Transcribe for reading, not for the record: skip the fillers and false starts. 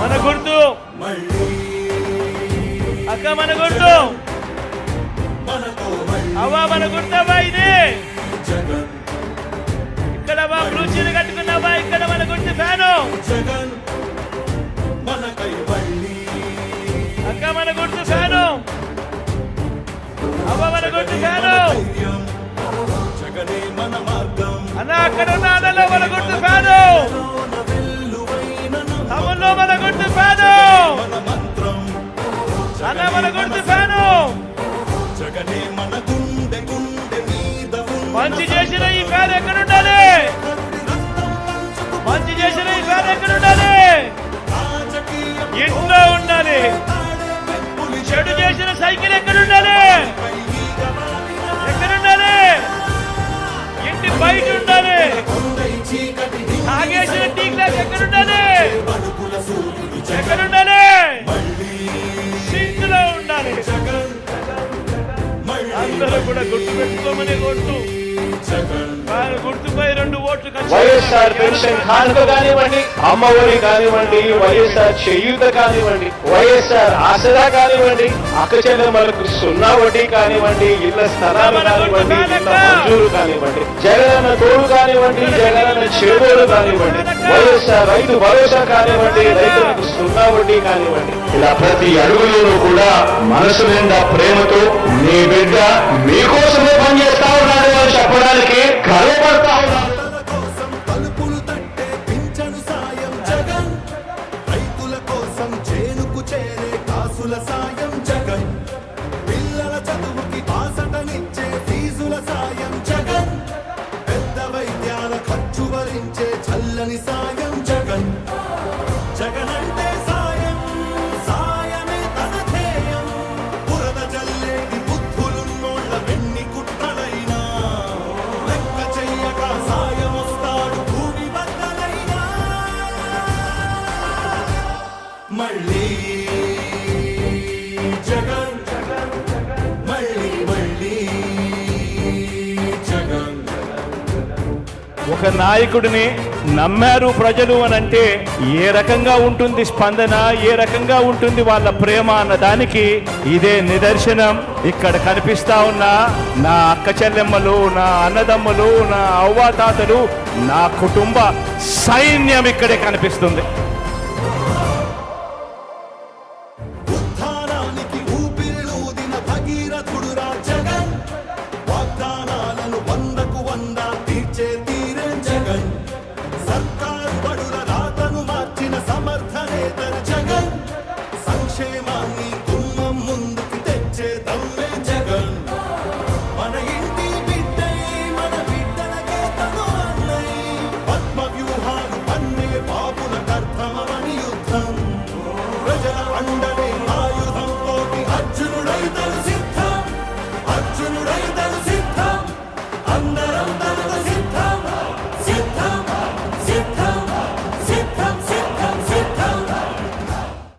మన గుర్తు అక్క, మన గుర్తు అవ్వా, మన గుర్తవ్వా ఇది. ఇక్కడ బ్లూ చీర కట్టుకున్నావా, ఇక్కడ మన గుర్తు ఫ్యాను. అక్క మన గుర్తు ఫ్యాను, అవ్వ మన గుర్తు ఫ్యాను. అన్న అక్కడ ఉన్న అన్నలో మన గుర్తు ఫ్యాను, తమ్ముల్లో మన గుర్తు ఫ్యాను. అన్న మన గుర్తు ఫ్యాను. మంచి చేసిన ఈ ఫ్యాన్ ఎక్కడ ఉండాలి? మంచి చేసిన ఈ ఫ్యాన్ ఎక్కడ ఉండాలి? ఇంట్లో ఉండాలి. చెడు చేసిన సైకిల్ ఎక్కడ ఉండాలి? ఎక్కడ ఉండాలి? ఇంటి బయట ఉండాలి. తాగేసిన టీ గ్లాస్ ఎక్కడ ఉండాలి? ఎక్కడ ఉండాలి? సింక్ లో ఉండాలి. అందరూ కూడా గుర్తు పెట్టుకోమని కొట్టు. గుర్తుపై 2 ఓట్లు. వైఎస్ఆర్ పెన్షన్ కానుక కానివ్వండి, అమ్మఒడి కానివ్వండి, వైఎస్ఆర్ చేయూత కానివ్వండి, వైఎస్ఆర్ ఆసరా కానివ్వండి, అక్క చెల్లెమ్మలకు 0 వడ్డీ కానివ్వండి, ఇళ్ల స్థలాలు కానివ్వండి, ఇళ్ల మంజూరు కానివ్వండి, జగనన్న తోడు కానివ్వండి, జగనన్న చేదోడు కానివ్వండి, వైఎస్ఆర్ రైతు భరోసా కానివ్వండి, రైతులకు 0 వడ్డీ కానివ్వండి, ఇలా ప్రతి అడుగులోనూ కూడా మనసు నిండా ప్రేమతో మీ బిడ్డ మీకోసమే పనిచేస్తా ఉన్నాడు అని చెప్పడానికి గర్వపడతా ఉన్నాడు. తలుపులు తట్టే పింఛను సాయం జగన్, రైతుల కోసం చేనుకు చేరే కాసుల సాయం జగన్, పిల్లల చదువుకి బాసటనిచ్చే ఫీజుల సాయం జగన్, పెద్ద వైద్యాల ఖర్చు భరించే చల్లని సాయం జగన్. జగన్ అంటే సాయం, సాయమే తన ధ్యేయం. బురద జల్లేది బుద్ధులున్నోళ్ళ వెన్ని కుట్రలైనా, లెక్క చెయ్యక సాయం వస్తాడు భూమి బద్దలైనా. మళ్ళీ జగన్, మళ్ళీ మళ్ళీ జగన్. ఒక నాయకుడిని నమ్మారు ప్రజలు అనంటే ఏ రకంగా ఉంటుంది స్పందన, ఏ రకంగా ఉంటుంది వాళ్ళ ప్రేమ అన్న దానికి ఇదే నిదర్శనం. ఇక్కడ కనిపిస్తా ఉన్న నా అక్క చెల్లెమ్మలు, నా అన్నదమ్ములు, నా అవ్వాతాతలు, నా కుటుంబ సైన్యం ఇక్కడే కనిపిస్తుంది.